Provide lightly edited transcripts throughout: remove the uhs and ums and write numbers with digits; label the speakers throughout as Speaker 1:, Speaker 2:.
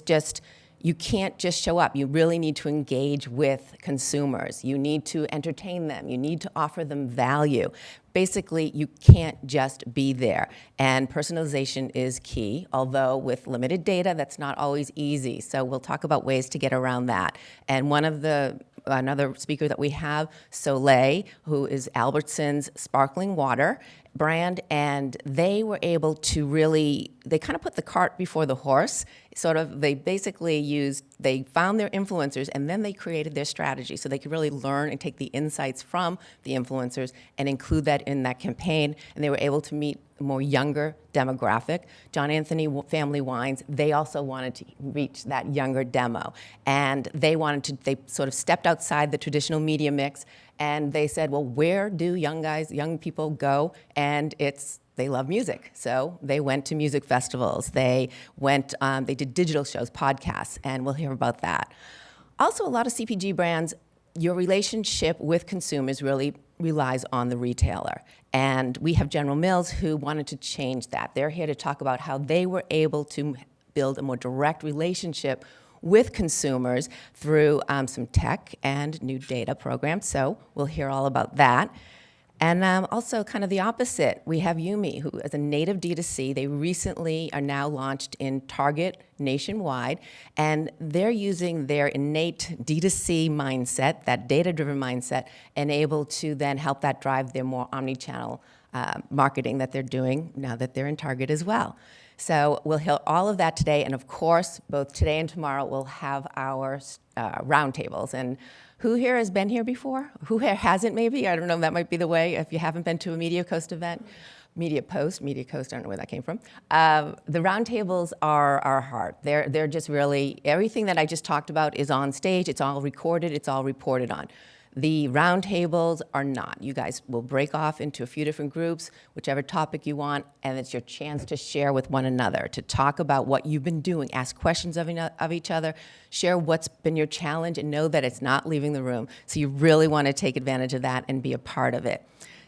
Speaker 1: just, you can't just show up. You really need to engage with consumers. You need to entertain them. You need to offer them value. Basically, you can't just be there. And personalization is key, although with limited data, that's not always easy. So we'll talk about ways to get around that. And another speaker that we have, Soleil, who is Albertsons sparkling water brand, and they were able to they kind of put the cart before the horse. They found their influencers, and then they created their strategy so they could really learn and take the insights from the influencers and include that in that campaign, and they were able to meet a more younger demographic. John Anthony Family Wines, they also wanted to reach that younger demo, and they sort of stepped outside the traditional media mix, and they said, well, where do young people go? And they love music. So they went to music festivals. They did digital shows, podcasts, and we'll hear about that. Also, a lot of CPG brands, your relationship with consumers really relies on the retailer. And we have General Mills who wanted to change that. They're here to talk about how they were able to build a more direct relationship with consumers through some tech and new data programs. So we'll hear all about that. And also kind of the opposite, we have Yumi, who is a native D2C. They recently are now launched in Target nationwide, and they're using their innate D2C mindset, that data-driven mindset, and able to then help that drive their more omni-channel marketing that they're doing now that they're in Target as well. So we'll hear all of that today, and of course, both today and tomorrow, we'll have our roundtables. And who here has been here before? Who here hasn't maybe? I don't know, that might be the way if you haven't been to a Media Coast event. Media Coast, I don't know where that came from. The roundtables are our heart. They're just really, everything that I just talked about is on stage, it's all recorded, it's all reported on. The roundtables are not. You guys will break off into a few different groups, whichever topic you want, and it's your chance to share with one another, to talk about what you've been doing, ask questions of each other, share what's been your challenge, and know that it's not leaving the room. So you really want to take advantage of that and be a part of it.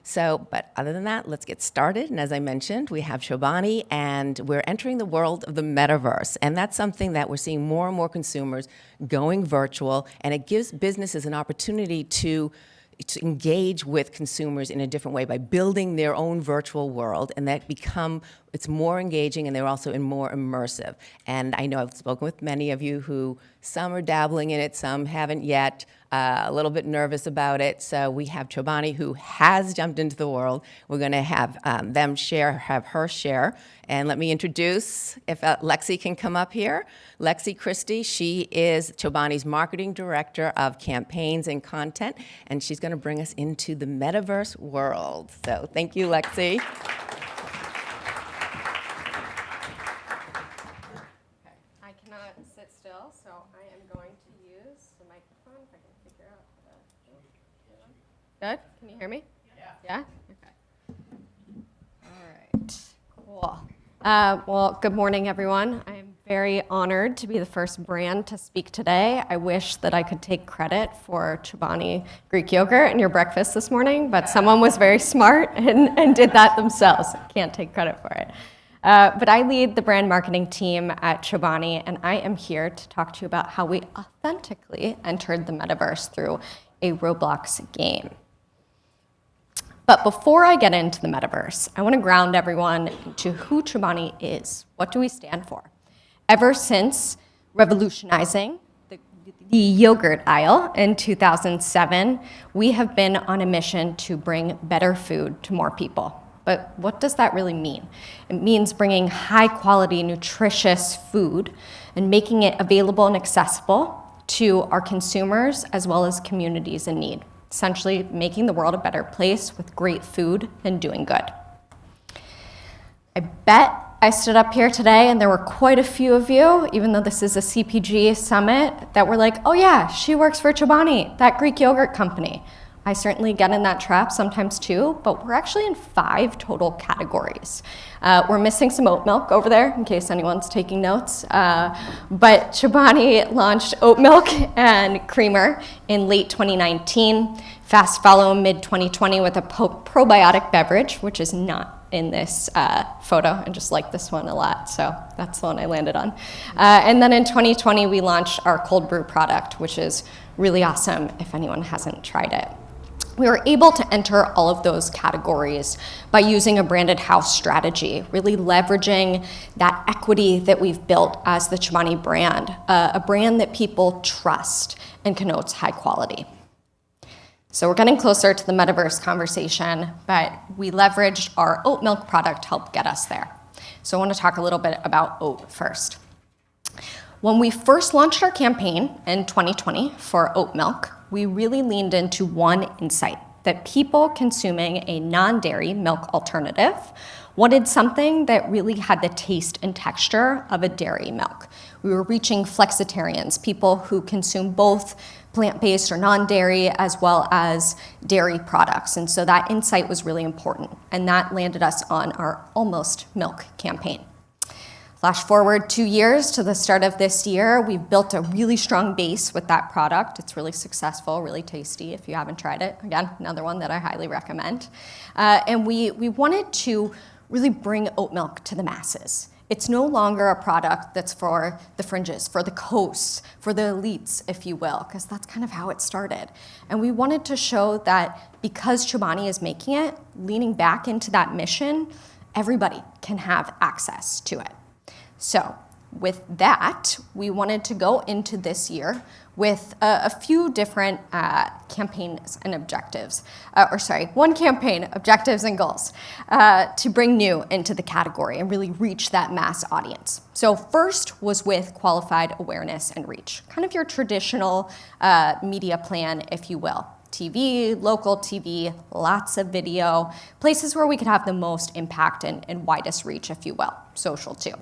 Speaker 1: So, but other than that, let's get started. And as I mentioned, we have Chobani, and we're entering the world of the Metaverse. And that's something that we're seeing more and more consumers going virtual, and it gives businesses an opportunity to engage with consumers in a different way by building their own virtual world, and it's more engaging, and they're also more immersive. And I know I've spoken with many of you who, some are dabbling in it, some haven't yet, a little bit nervous about it. So we have Chobani, who has jumped into the world. We're gonna have have her share. And let me introduce, if Lexi can come up here. Lexi Christie, she is Chobani's Marketing Director of Campaigns and Content, and she's gonna bring us into the Metaverse world. So thank you, Lexi.
Speaker 2: I cannot sit still, so I am going to use the microphone if I can figure out Good? Can you hear me? Yeah? Okay. All right. Cool. Well, good morning, everyone. I am very honored to be the first brand to speak today. I wish that I could take credit for Chobani Greek yogurt in your breakfast this morning, but someone was very smart and did that themselves. I can't take credit for it. But I lead the brand marketing team at Chobani, and I am here to talk to you about how we authentically entered the metaverse through a Roblox game. But before I get into the metaverse, I want to ground everyone into who Chobani is. What do we stand for? Ever since revolutionizing the yogurt aisle in 2007, we have been on a mission to bring better food to more people. But what does that really mean? It means bringing high-quality, nutritious food and making it available and accessible to our consumers as well as communities in need. Essentially making the world a better place with great food and doing good. I bet I stood up here today and there were quite a few of you, even though this is a CPG summit, that were like, oh yeah, she works for Chobani, that Greek yogurt company. I certainly get in that trap sometimes too, but we're actually in 5 total categories. We're missing some oat milk over there, in case anyone's taking notes. But Chobani launched oat milk and creamer in late 2019, fast follow mid-2020 with a probiotic beverage, which is not in this photo and just like this one a lot, so that's the one I landed on. And then in 2020, we launched our cold brew product, which is really awesome if anyone hasn't tried it. We were able to enter all of those categories by using a branded house strategy, really leveraging that equity that we've built as the Chobani brand, a brand that people trust and connotes high quality. So we're getting closer to the Metaverse conversation, but we leveraged our oat milk product to help get us there. So I want to talk a little bit about oat first. When we first launched our campaign in 2020 for oat milk, we really leaned into one insight, that people consuming a non-dairy milk alternative wanted something that really had the taste and texture of a dairy milk. We were reaching flexitarians, people who consume both plant-based or non-dairy as well as dairy products. And so that insight was really important, and that landed us on our Almost Milk campaign. Flash forward 2 years to the start of this year, we've built a really strong base with that product. It's really successful, really tasty if you haven't tried it. Again, another one that I highly recommend. And we wanted to really bring oat milk to the masses. It's no longer a product that's for the fringes, for the coasts, for the elites, if you will, because that's kind of how it started. And we wanted to show that because Chobani is making it, leaning back into that mission, everybody can have access to it. So with that, we wanted to go into this year with a few different campaigns and objectives, one campaign, objectives and goals, to bring new into the category and really reach that mass audience. So first was with qualified awareness and reach, kind of your traditional media plan, if you will. TV, local TV, lots of video, places where we could have the most impact and widest reach, if you will, social too.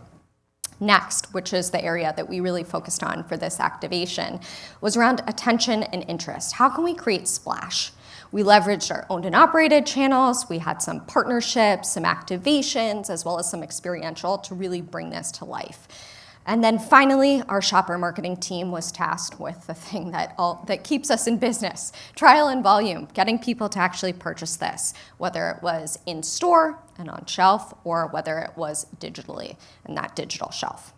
Speaker 2: Next, which is the area that we really focused on for this activation, was around attention and interest. How can we create splash? We leveraged our owned and operated channels. We had some partnerships, some activations, as well as some experiential to really bring this to life. And then finally, our shopper marketing team was tasked with the thing that keeps us in business, trial and volume, getting people to actually purchase this, whether it was in store and on shelf, or whether it was digitally in that digital shelf.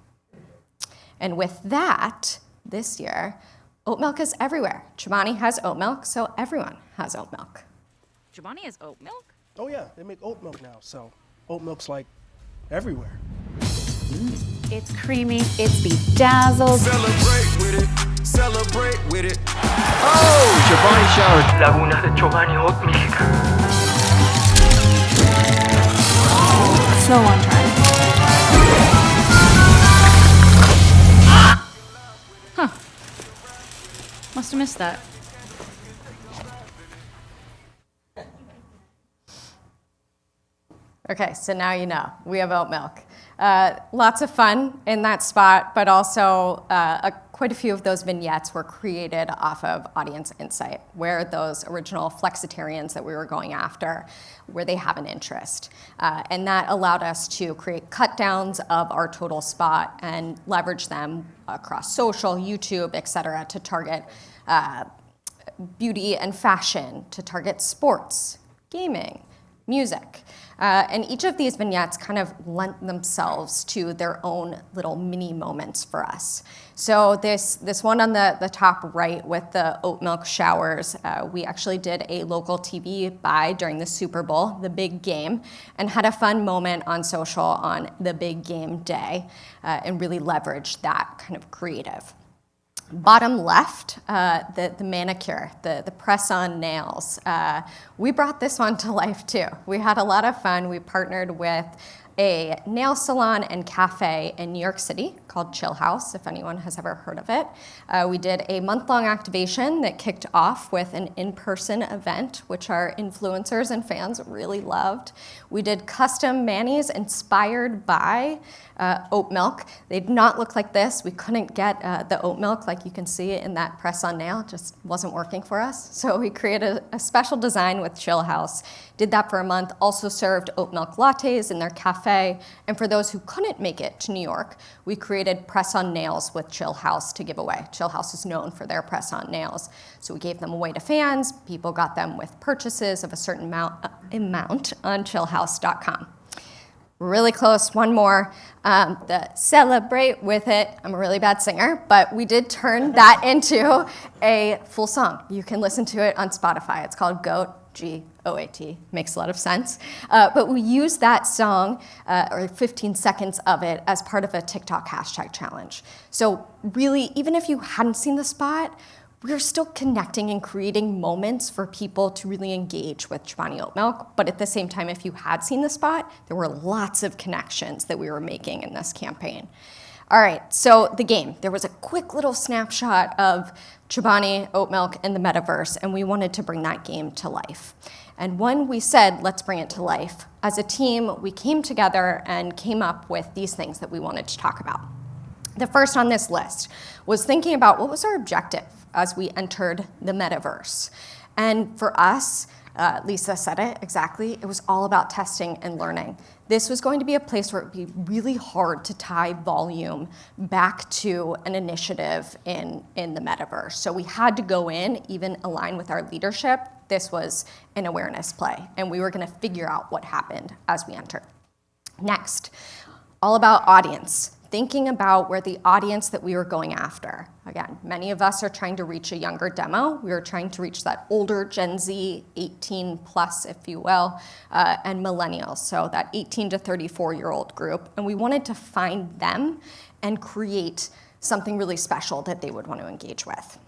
Speaker 2: And with that, this year, oat milk is everywhere. Chobani has oat milk, so everyone has oat milk.
Speaker 3: Chobani has oat milk?
Speaker 4: Oh yeah, they make oat milk now, so oat milk's like everywhere.
Speaker 3: It's creamy, it's bedazzled.
Speaker 5: Celebrate with it, celebrate with it.
Speaker 6: Oh, Chobani shower. Laguna de Chobani oat milk.
Speaker 3: So on trend. Huh. Must have missed that.
Speaker 2: Okay, so now you know, we have oat milk. Lots of fun in that spot, but also quite a few of those vignettes were created off of audience insight, where those original flexitarians that we were going after, where they have an interest. And that allowed us to create cut downs of our total spot and leverage them across social, YouTube, et cetera, to target beauty and fashion, to target sports, gaming, music. And each of these vignettes kind of lent themselves to their own little mini moments for us. So this one on the top right with the oat milk showers, we actually did a local TV buy during the Super Bowl, the big game, and had a fun moment on social on the big game day and really leveraged that kind of creative. Bottom left, the manicure, the press-on nails. We brought this one to life too. We had a lot of fun. We partnered with a nail salon and cafe in New York City called Chill House, if anyone has ever heard of it. We did a month-long activation that kicked off with an in-person event, which our influencers and fans really loved. We did custom manis inspired by oat milk. They did not look like this. We couldn't get the oat milk like you can see in that press-on nail. It just wasn't working for us. So we created a special design with Chill House. Did that for a month. Also served oat milk lattes in their cafe. And for those who couldn't make it to New York, we created press-on nails with Chill House to give away. Chill House is known for their press-on nails. So we gave them away to fans. People got them with purchases of a certain amount on chillhouse.com. really close, one more. The Celebrate With It. I'm a really bad singer, but we did turn that into a full song. You can listen to it on Spotify. It's called GOAT, G-O-A-T. Makes a lot of sense. But we used that song, or 15 seconds of it, as part of a TikTok hashtag challenge. So really, even if you hadn't seen the spot, we're still connecting and creating moments for people to really engage with Chobani oat milk. But at the same time, if you had seen the spot, there were lots of connections that we were making in this campaign. All right, so the game. There was a quick little snapshot of Chobani oat milk in the metaverse, and we wanted to bring that game to life. And when we said, let's bring it to life, as a team, we came together and came up with these things that we wanted to talk about. The first on this list was thinking about what was our objective as we entered the metaverse. And for us, Lisa said it exactly, it was all about testing and learning. This was going to be a place where it would be really hard to tie volume back to an initiative in the metaverse. So we had to go in, even align with our leadership. This was an awareness play, and we were gonna figure out what happened as we entered. Next, all about audience. Thinking about where the audience that we were going after. Again, many of us are trying to reach a younger demo. We were trying to reach that older Gen Z, 18 plus, if you will, and millennials, so that 18 to 34-year-old group. And we wanted to find them and create something really special that they would want to engage with.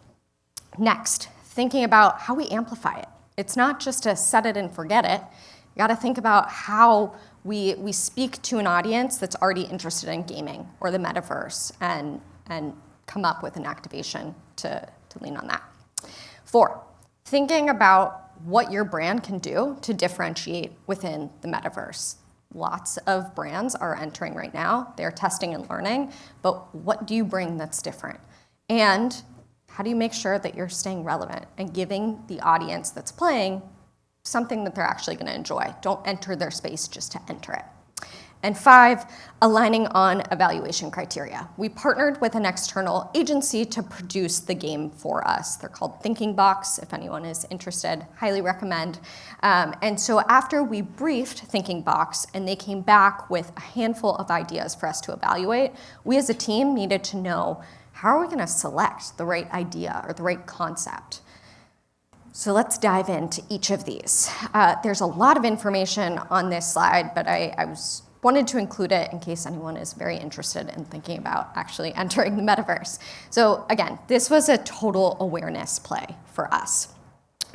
Speaker 2: Next, thinking about how we amplify it. It's not just a set it and forget it. You gotta think about how we speak to an audience that's already interested in gaming or the metaverse and come up with an activation to lean on that. 4, thinking about what your brand can do to differentiate within the metaverse. Lots of brands are entering right now. They're testing and learning, but what do you bring that's different? And how do you make sure that you're staying relevant and giving the audience that's playing something that they're actually going to enjoy? Don't enter their space just to enter it. And 5, aligning on evaluation criteria. We partnered with an external agency to produce the game for us. They're called Thinking Box. If anyone is interested, highly recommend. And so after we briefed Thinking Box and they came back with a handful of ideas for us to evaluate, we as a team needed to know, how are we going to select the right idea or the right concept? So let's dive into each of these. There's a lot of information on this slide, but I wanted to include it in case anyone is very interested in thinking about actually entering the metaverse. So again, this was a total awareness play for us.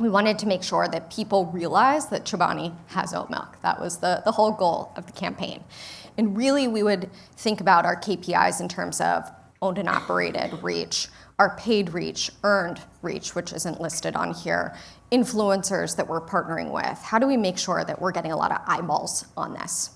Speaker 2: We wanted to make sure that people realize that Chobani has oat milk. That was the whole goal of the campaign. And really, we would think about our KPIs in terms of owned and operated reach, our paid reach, earned reach, which isn't listed on here, influencers that we're partnering with. How do we make sure that we're getting a lot of eyeballs on this?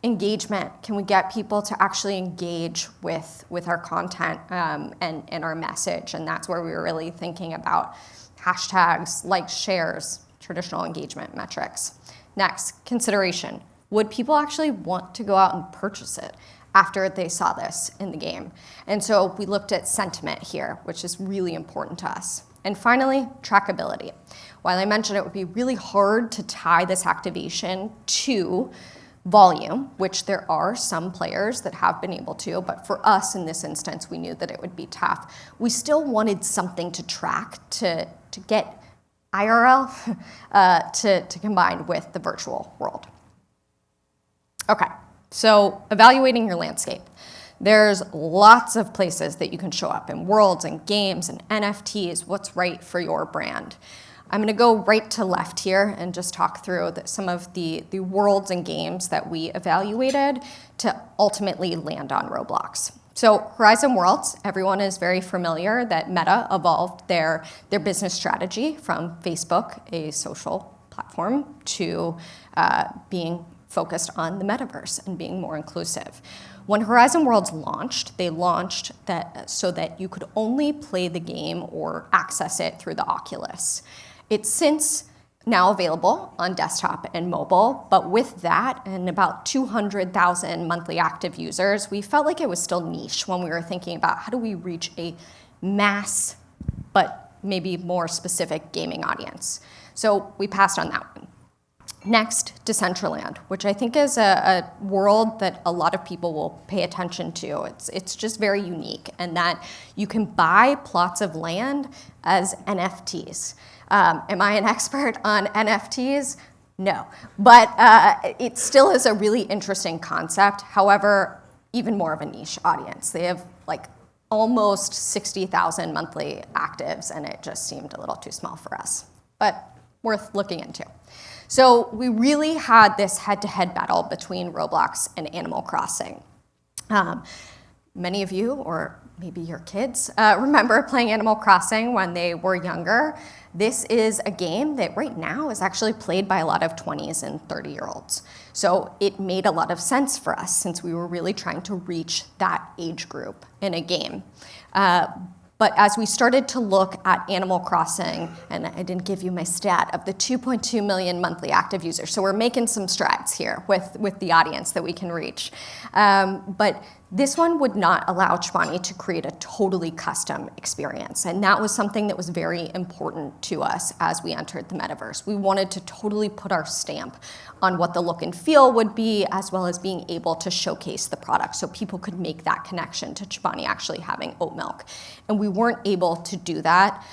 Speaker 2: Engagement, can we get people to actually engage with our content and our message? And that's where we were really thinking about hashtags, likes, shares, traditional engagement metrics. Next, consideration. Would people actually want to go out and purchase it after they saw this in the game? And so we looked at sentiment here, which is really important to us. And finally, trackability. While I mentioned it would be really hard to tie this activation to volume, which there are some players that have been able to, but for us in this instance, we knew that it would be tough. We still wanted something to track to get IRL to combine with the virtual world. Okay. So evaluating your landscape. There's lots of places that you can show up in worlds and games and NFTs, what's right for your brand. I'm gonna go right to left here and just talk through some of the worlds and games that we evaluated to ultimately land on Roblox. So Horizon Worlds, everyone is very familiar that Meta evolved their business strategy from Facebook, a social platform, to being focused on the metaverse and being more inclusive. When Horizon Worlds launched, they launched that so that you could only play the game or access it through the Oculus. It's since now available on desktop and mobile, but with that and about 200,000 monthly active users, we felt like it was still niche when we were thinking about how do we reach a mass, but maybe more specific gaming audience. So we passed on that one. Next, Decentraland, which I think is a world that a lot of people will pay attention to. It's just very unique, and that you can buy plots of land as NFTs. Am I an expert on NFTs? No, but it still is a really interesting concept. However, even more of a niche audience. They have like almost 60,000 monthly actives, and it just seemed a little too small for us, but worth looking into. So we really had this head-to-head battle between Roblox and Animal Crossing. Many of you, or maybe your kids, remember playing Animal Crossing when they were younger. This is a game that right now is actually played by a lot of 20s and 30-year-olds. So it made a lot of sense for us since we were really trying to reach that age group in a game. But as we started to look at Animal Crossing, and I didn't give you my stat of the 2.2 million monthly active users, so we're making some strides here with the audience that we can reach. But this one would not allow Chobani to create a totally custom experience, and that was something that was very important to us as we entered the metaverse. We wanted to totally put our stamp on what the look and feel would be, as well as being able to showcase the product so people could make that connection to Chobani actually having oat milk. And we weren't able to do that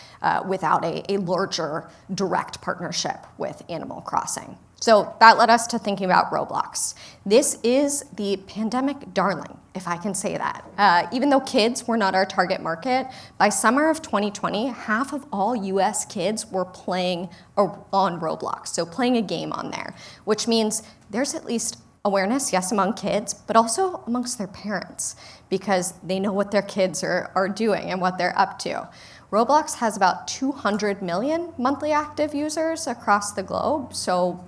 Speaker 2: without a larger direct partnership with Animal Crossing. So that led us to thinking about Roblox. This is the pandemic darling, if I can say that. Even though kids were not our target market, by summer of 2020, half of all US kids were playing on Roblox, so playing a game on there, which means there's at least awareness, yes, among kids, but also amongst their parents, because they know what their kids are doing and what they're up to. Roblox has about 200 million monthly active users across the globe, so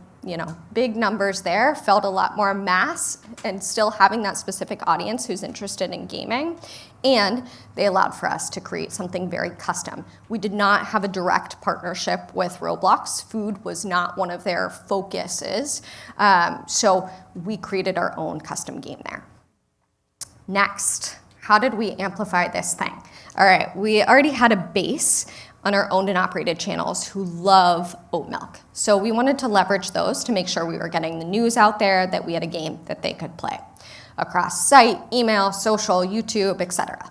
Speaker 2: big numbers there, felt a lot more mass and still having that specific audience who's interested in gaming. And they allowed for us to create something very custom. We did not have a direct partnership with Roblox. Food was not one of their focuses. So we created our own custom game there. Next, how did we amplify this thing? All right, we already had a base on our owned and operated channels who love oat milk. So we wanted to leverage those to make sure we were getting the news out there, that we had a game that they could play across site, email, social, YouTube, etc.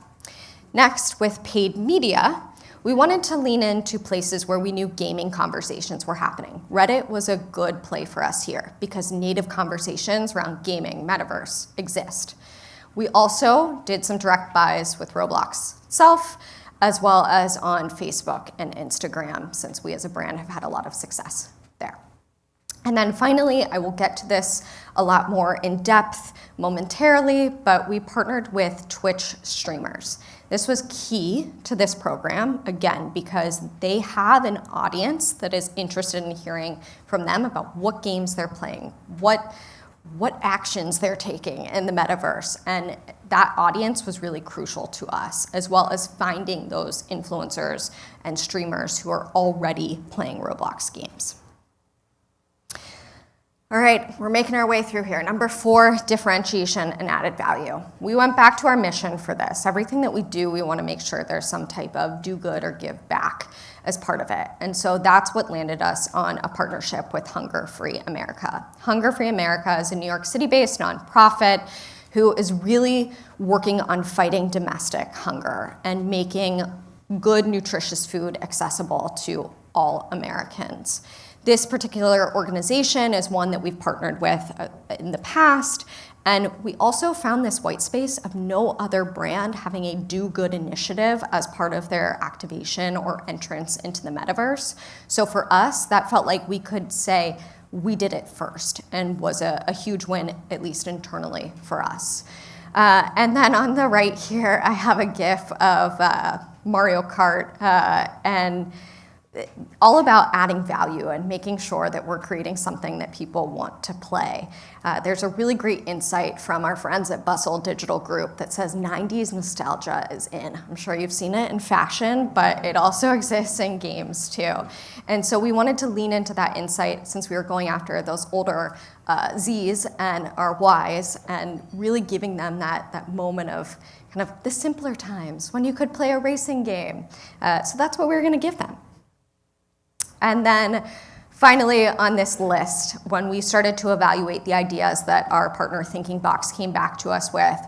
Speaker 2: Next, with paid media, we wanted to lean into places where we knew gaming conversations were happening. Reddit was a good play for us here because native conversations around gaming, metaverse exist. We also did some direct buys with Roblox itself, as well as on Facebook and Instagram, since we as a brand have had a lot of success there. And then finally, I will get to this a lot more in depth momentarily, but we partnered with Twitch streamers. This was key to this program, again, because they have an audience that is interested in hearing from them about what games they're playing, what actions they're taking in the metaverse. And that audience was really crucial to us, as well as finding those influencers and streamers who are already playing Roblox games. All right, we're making our way through here. Number 4, differentiation and added value. We went back to our mission for this. Everything that we do, we want to make sure there's some type of do good or give back as part of it. And so that's what landed us on a partnership with Hunger Free America. Hunger Free America is a New York City-based nonprofit who is really working on fighting domestic hunger and making good, nutritious food accessible to all Americans. This particular organization is one that we've partnered with in the past, and we also found this white space of no other brand having a do good initiative as part of their activation or entrance into the metaverse. So for us, that felt like we could say we did it first, and was a huge win, at least internally for us. And then on the right here, I have a GIF of Mario Kart, and all about adding value and making sure that we're creating something that people want to play. There's a really great insight from our friends at Bustle Digital Group that says 90s nostalgia is in. I'm sure you've seen it in fashion, but it also exists in games too. And so we wanted to lean into that insight since we were going after those older Zs and our Ys, and really giving them that moment of kind of the simpler times when you could play a racing game. So that's what we were gonna give them. And then Finally, on this list, when we started to evaluate the ideas that our partner Thinking Box came back to us with,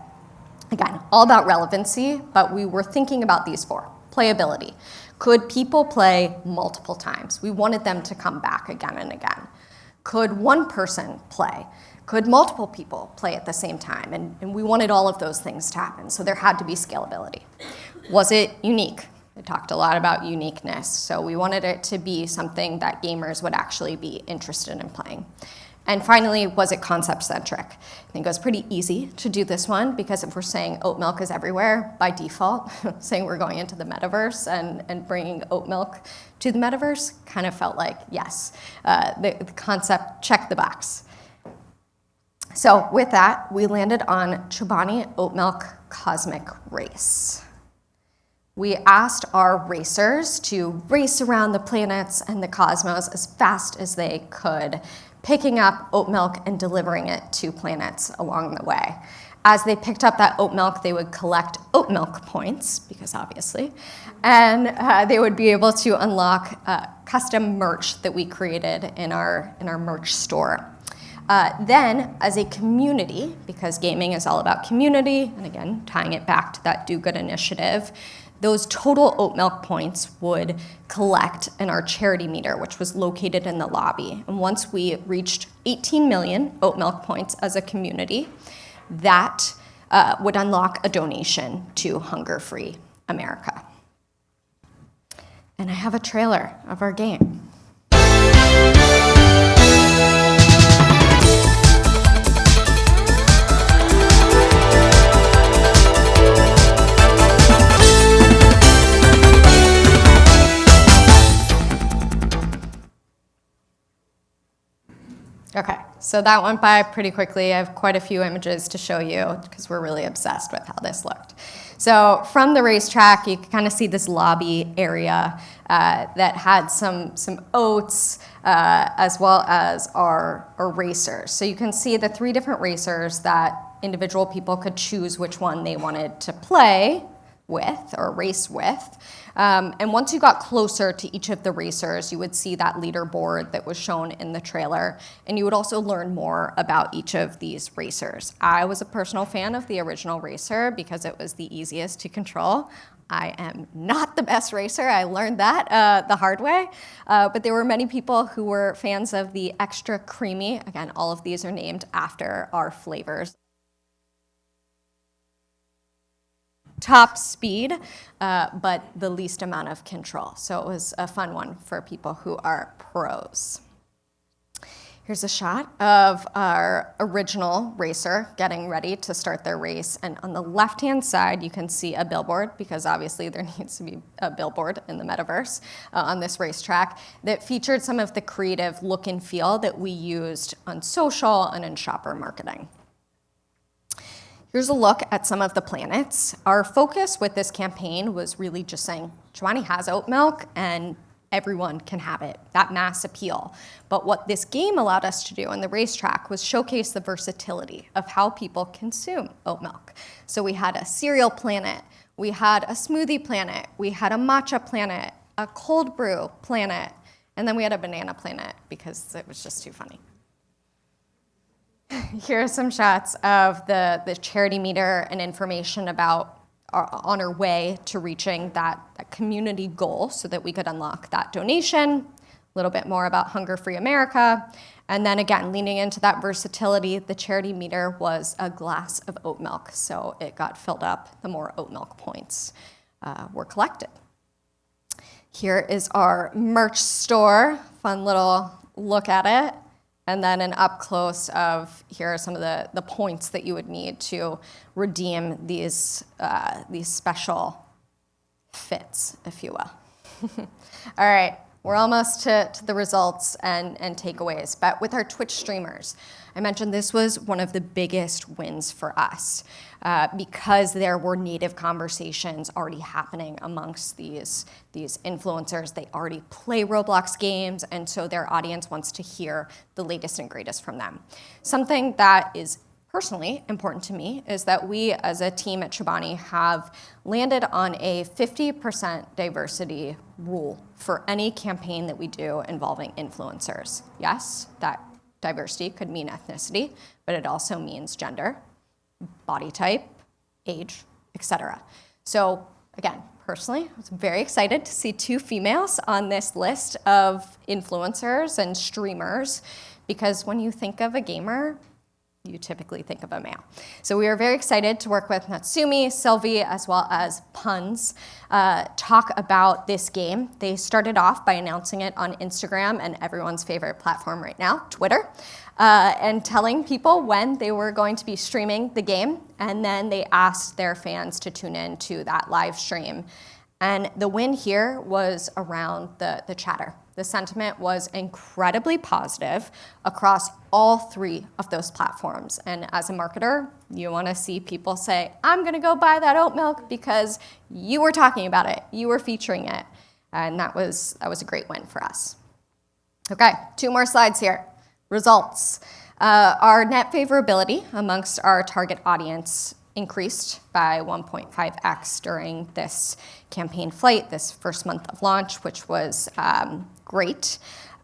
Speaker 2: again, all about relevancy, but we were thinking about these four. Playability. Could people play multiple times? We wanted them to come back again and again. Could one person play? Could multiple people play at the same time? And we wanted all of those things to happen, so there had to be scalability. Was it unique? I talked a lot about uniqueness, so we wanted it to be something that gamers would actually be interested in playing. And finally, was it concept-centric? I think it was pretty easy to do this one, because if we're saying oat milk is everywhere, by default, saying we're going into the metaverse and bringing oat milk to the metaverse kind of felt like, yes, the concept checked the box. So with that, we landed on Chobani Oat Milk Cosmic Race. We asked our racers to race around the planets and the cosmos as fast as they could, picking up oat milk and delivering it to planets along the way. As they picked up that oat milk, they would collect oat milk points, because obviously, and they would be able to unlock custom merch that we created in our merch store. Then, as a community, because gaming is all about community, and again, tying it back to that Do Good initiative, those total oat milk points would collect in our charity meter, which was located in the lobby. And once we reached 18 million oat milk points as a community, that would unlock a donation to Hunger-Free America. And I have a trailer of our game. Okay, so that went by pretty quickly. I have quite a few images to show you because we're really obsessed with how this looked. So from the racetrack, you can kind of see this lobby area that had some oats as well as our racers. So you can see the three different racers that individual people could choose which one they wanted to play with or race with. And once you got closer to each of the racers, you would see that leaderboard that was shown in the trailer, and you would also learn more about each of these racers. I was a personal fan of the original racer because it was the easiest to control. I am not the best racer. I learned that the hard way. But there were many people who were fans of the extra creamy. Again, all of these are named after our flavors. Top speed, but the least amount of control. So it was a fun one for people who are pros. Here's a shot of our original racer getting ready to start their race. And on the left-hand side, you can see a billboard, because obviously there needs to be a billboard in the metaverse on this racetrack, that featured some of the creative look and feel that we used on social and in shopper marketing. Here's a look at some of the planets. Our focus with this campaign was really just saying, Chobani has oat milk and everyone can have it, that mass appeal. But what this game allowed us to do on the racetrack was showcase the versatility of how people consume oat milk. So we had a cereal planet, we had a smoothie planet, we had a matcha planet, a cold brew planet, and then we had a banana planet because it was just too funny. Here are some shots of the charity meter and information about on our way to reaching that community goal so that we could unlock that donation, a little bit more about Hunger-Free America, and then again, leaning into that versatility, the charity meter was a glass of oat milk, so it got filled up the more oat milk points were collected. Here is our merch store, fun little look at it. And then an up close of, here are some of the points that you would need to redeem these special fits, if you will. All right, we're almost to the results and takeaways. But with our Twitch streamers, I mentioned this was one of the biggest wins for us because there were native conversations already happening amongst these influencers. They already play Roblox games, and so their audience wants to hear the latest and greatest from them. Something that is personally important to me is that we as a team at Chobani have landed on a 50% diversity rule for any campaign that we do involving influencers. Yes, that diversity could mean ethnicity, but it also means gender, body type, age, etc. So again, personally, I was very excited to see 2 females on this list of influencers and streamers, because when you think of a gamer, you typically think of a male. So we are very excited to work with Natsumi, Sylvie, as well as Puns, talk about this game. They started off by announcing it on Instagram and everyone's favorite platform right now, Twitter, and telling people when they were going to be streaming the game. And then they asked their fans to tune in to that live stream. And the win here was around the chatter. The sentiment was incredibly positive across all 3 of those platforms. And as a marketer, you want to see people say, I'm going to go buy that oat milk because you were talking about it, you were featuring it. And that was a great win for us. Okay, 2 more slides here. Results. Our net favorability amongst our target audience increased by 1.5x during this campaign flight, this first month of launch, which was great,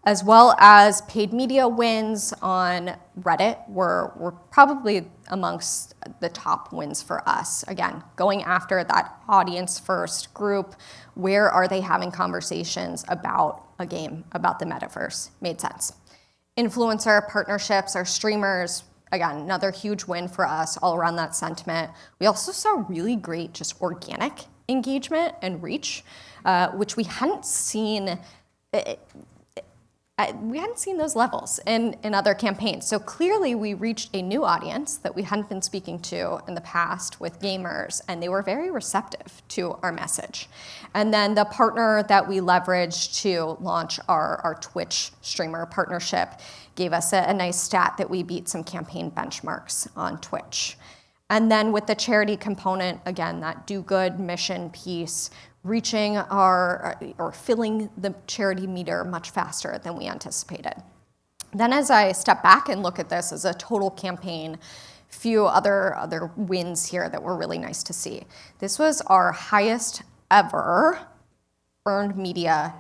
Speaker 2: as well as paid media wins on Reddit were probably amongst the top wins for us. Again, going after that audience first group, where are they having conversations about a game, about the metaverse, made sense. Influencer partnerships, our streamers, again, another huge win for us all around that sentiment. We also saw really great just organic engagement and reach, which we hadn't seen. We hadn't seen those levels in other campaigns. So clearly we reached a new audience that we hadn't been speaking to in the past with gamers, and they were very receptive to our message. And then the partner that we leveraged to launch our Twitch streamer partnership gave us a nice stat that we beat some campaign benchmarks on Twitch. And then with the charity component, again, that do good mission piece, reaching or filling the charity meter much faster than we anticipated. Then as I step back and look at this as a total campaign, few other wins here that were really nice to see. This was our highest ever earned media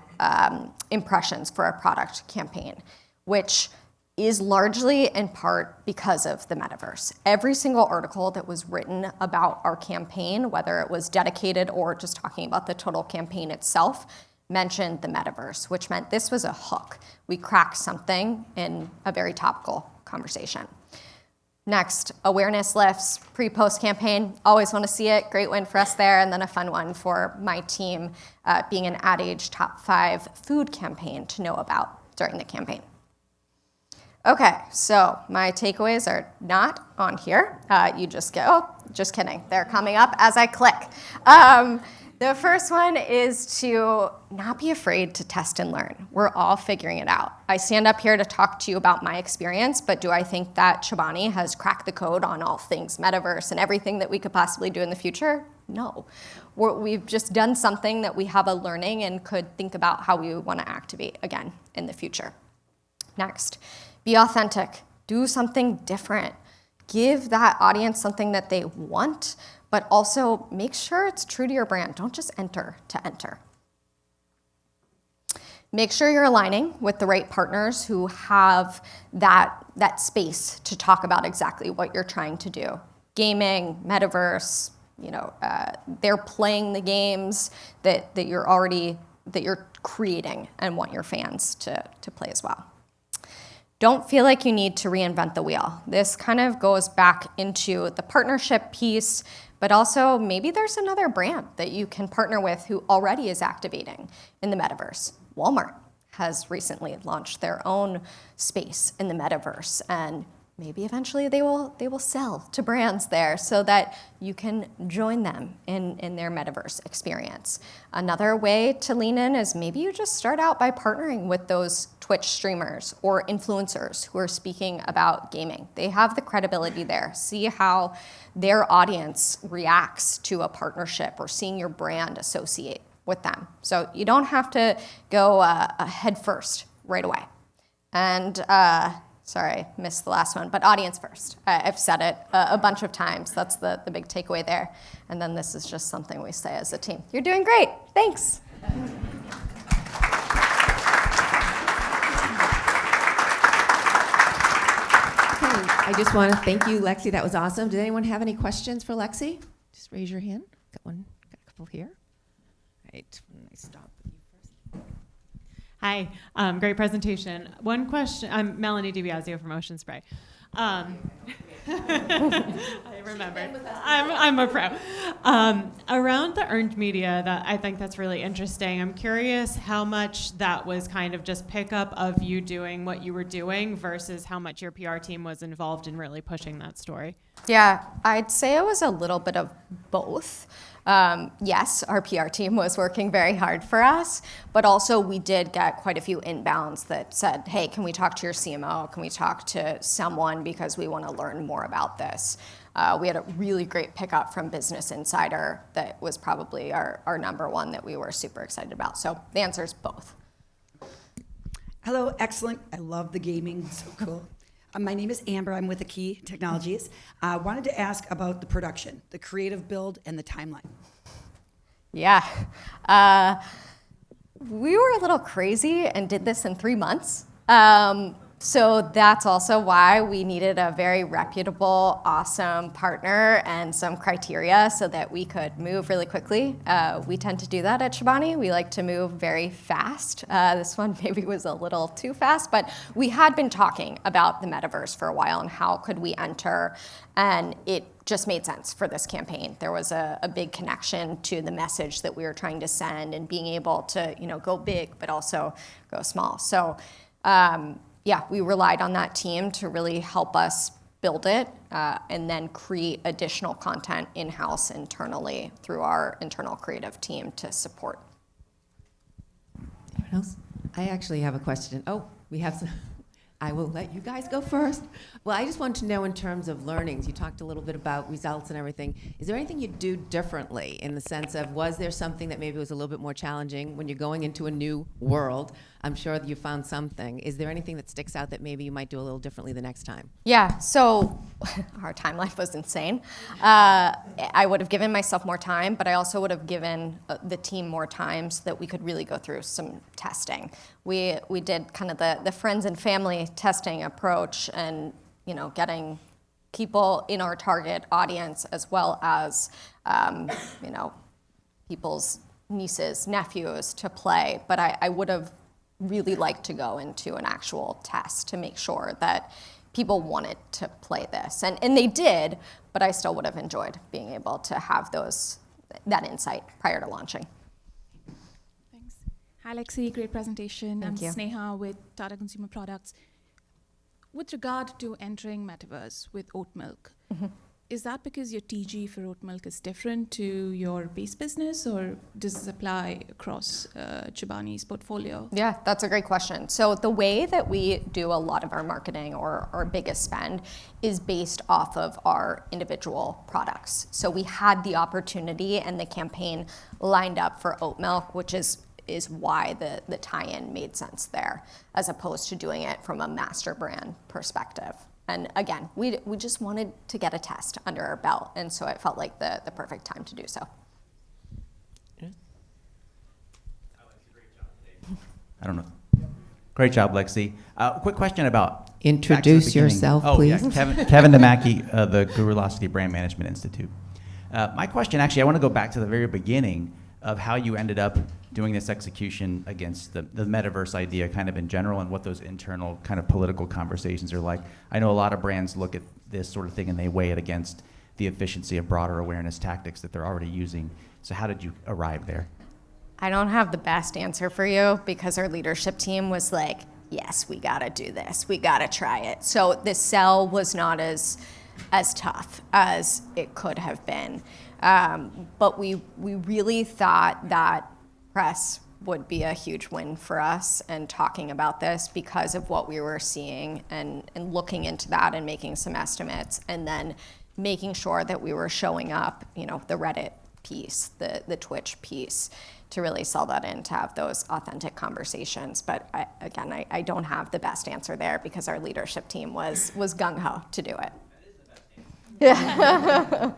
Speaker 2: impressions for a product campaign, which is largely in part because of the metaverse. Every single article that was written about our campaign, whether it was dedicated or just talking about the total campaign itself, mentioned the metaverse, which meant this was a hook. We cracked something in a very topical conversation. Next, awareness lifts, pre-post campaign. Always want to see it. Great win for us there. And then a fun one for my team, being an Ad Age top 5 food campaign to know about during the campaign. Okay, so my takeaways are not on here. You just go, oh, just kidding. They're coming up as I click. The first one is to not be afraid to test and learn. We're all figuring it out. I stand up here to talk to you about my experience, but do I think that Chobani has cracked the code on all things metaverse and everything that we could possibly do in the future? No. We've just done something that we have a learning and could think about how we want to activate again in the future. Next. Be authentic, do something different. Give that audience something that they want, but also make sure it's true to your brand. Don't just enter to enter. Make sure you're aligning with the right partners who have that space to talk about exactly what you're trying to do. Gaming, metaverse, they're playing the games that you're creating and want your fans to play as well. Don't feel like you need to reinvent the wheel. This kind of goes back into the partnership piece, but also maybe there's another brand that you can partner with who already is activating in the metaverse. Walmart has recently launched their own space in the metaverse, and maybe eventually they will sell to brands there so that you can join them in their metaverse experience. Another way to lean in is maybe you just start out by partnering with those Twitch streamers or influencers who are speaking about gaming. They have the credibility there. See how their audience reacts to a partnership or seeing your brand associate with them. So you don't have to go head first right away. And Sorry, I missed the last one, but audience first. I've said it a bunch of times. That's the big takeaway there. And then this is just something we say as a team. You're doing great. Thanks.
Speaker 1: I just want to thank you, Lexi. That was awesome. Did anyone have any questions for Lexi? Just raise your hand. Got one. Got a couple here. All right. Let me stop with you first.
Speaker 7: Hi, great presentation. One question, I'm Melanie DiBiasio from Ocean Spray. I remembered. I'm a pro. Around the earned media, that I think that's really interesting. I'm curious how much that was kind of just pickup of you doing what you were doing versus how much your PR team was involved in really pushing that story.
Speaker 2: Yeah, I'd say it was a little bit of both. Yes, our PR team was working very hard for us, but also we did get quite a few inbounds that said, hey, can we talk to your CMO? Can we talk to someone because we want to learn more about this? We had a really great pickup from Business Insider that was probably our number one that we were super excited about. So the answer is both.
Speaker 8: Hello, excellent. I love the gaming, so cool. My name is Amber. I'm with the Key Technologies. I wanted to ask about the production, the creative build, and the timeline.
Speaker 2: Yeah. We were a little crazy and did this in 3 months. So that's also why we needed a very reputable, awesome partner and some criteria so that we could move really quickly. We tend to do that at Chobani. We like to move very fast. This one maybe was a little too fast, but we had been talking about the metaverse for a while and how could we enter, and it just made sense for this campaign. There was a big connection to the message that we were trying to send and being able to, go big, but also go small. So, yeah, we relied on that team to really help us build it and then create additional content in-house internally through our internal creative team to support.
Speaker 1: Anyone else? I actually have a question. Oh, we have some. I will let you guys go first. Well, I just want to know in terms of learnings, you talked a little bit about results and everything. Is there anything you do differently in the sense of, was there something that maybe was a little bit more challenging when you're going into a new world? I'm sure that you found something. Is there anything that sticks out that maybe you might do a little differently the next time?
Speaker 2: Yeah, so our timeline was insane. I would have given myself more time, but I also would have given the team more time so that we could really go through some testing. We did kind of the friends and family testing approach and getting people in our target audience as well as people's nieces, nephews to play. But I would have really liked to go into an actual test to make sure that people wanted to play this. And they did, but I still would have enjoyed being able to have that insight prior to launching.
Speaker 9: Thanks. Hi, Lexi. Great presentation.
Speaker 2: Thank you.
Speaker 9: I'm Sneha with Tata Consumer Products. With regard to entering Metaverse with oat milk, is that because your TG for oat milk is different to your base business, or does this apply across Chobani's portfolio?
Speaker 2: Yeah, that's a great question. So the way that we do a lot of our marketing or our biggest spend is based off of our individual products. So we had the opportunity and the campaign lined up for oat milk, which is why the tie-in made sense there, as opposed to doing it from a master brand perspective. And again, we just wanted to get a test under our belt, and so it felt like the perfect time to do so.
Speaker 10: I don't know. Great job, Lexi. Quick question about
Speaker 1: Introduce
Speaker 10: back to the beginning.
Speaker 1: yourself,
Speaker 10: Oh,
Speaker 1: please.
Speaker 10: Yeah, Kevin Demaki, the Gurulosity Brand Management Institute. My question, actually, I want to go back to the very beginning of how you ended up doing this execution against the metaverse idea kind of in general, and what those internal kind of political conversations are like. I know a lot of brands look at this sort of thing and they weigh it against the efficiency of broader awareness tactics that they're already using. So how did you arrive there?
Speaker 2: I don't have the best answer for you because our leadership team was like, yes, we gotta do this, we gotta try it. So the sell was not as tough as it could have been. But we really thought that press would be a huge win for us, and talking about this because of what we were seeing and looking into that and making some estimates, and then making sure that we were showing up, the Reddit piece, the Twitch piece, to really sell that in, to have those authentic conversations. But I don't have the best answer there because our leadership team was gung-ho to do it. Yeah.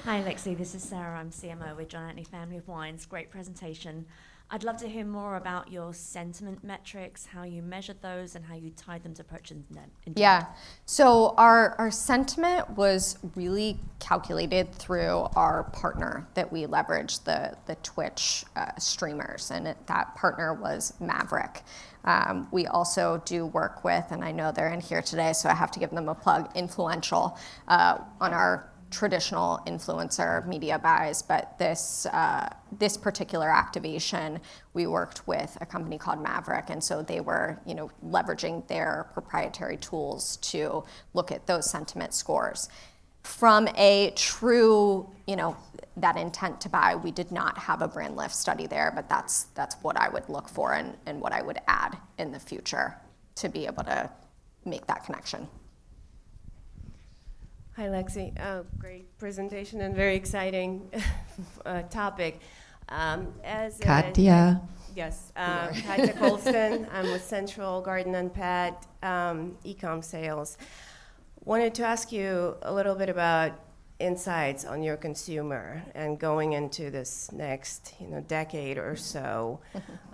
Speaker 11: Hi, Lexi. This is Sarah. I'm CMO with John Anthony Family of Wines. Great presentation. I'd love to hear more about your sentiment metrics, how you measured those, and how you tied them to purchase intent.
Speaker 2: Yeah. So our sentiment was really calculated through our partner that we leveraged, the Twitch streamers, and that partner was Maverick. We also do work with, and I know they're in here today, so I have to give them a plug, Influential, on our traditional influencer media buys, but this particular activation, we worked with a company called Maverick, and so they were, leveraging their proprietary tools to look at those sentiment scores. From a true, that intent to buy, we did not have a brand lift study there, but that's what I would look for and what I would add in the future to be able to make that connection.
Speaker 12: Hi, Lexi. Great presentation and very exciting topic.
Speaker 1: Katya.
Speaker 12: Yes, Katya Colston. I'm with Central Garden and Pet e-com sales. Wanted to ask you a little bit about insights on your consumer and going into this next decade or so.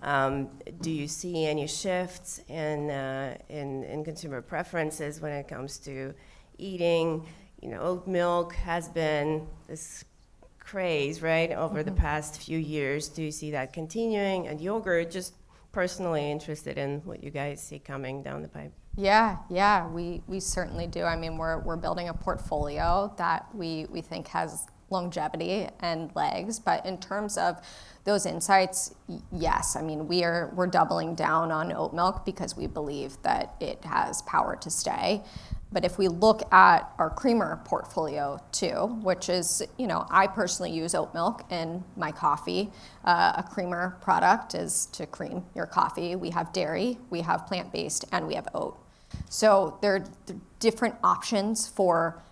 Speaker 12: Do you see any shifts in consumer preferences when it comes to eating? Oat milk has been this craze, right, over the past few years. Do you see that continuing? And yogurt, just personally interested in what you guys see coming down the pipe.
Speaker 2: Yeah, we certainly do. I mean, we're building a portfolio that we think has longevity and legs, but in terms of those insights, yes. I mean, we're doubling down on oat milk because we believe that it has power to stay. But if we look at our creamer portfolio too, which is, I personally use oat milk in my coffee. A creamer product is to cream your coffee. We have dairy, we have plant-based, and we have oat. So there are different options for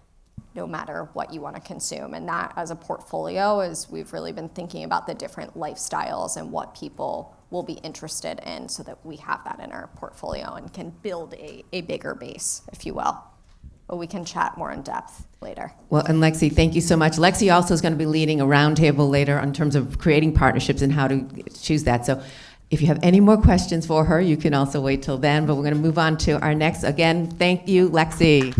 Speaker 2: no matter what you want to consume. And that as a portfolio is we've really been thinking about the different lifestyles and what people will be interested in so that we have that in our portfolio and can build a bigger base, if you will. But we can chat more in depth later.
Speaker 1: Well, and Lexi, thank you so much. Lexi also is going to be leading a roundtable later in terms of creating partnerships and how to choose that. So if you have any more questions for her, you can also wait till then. But we're going to move on to our next. Again, thank you, Lexi.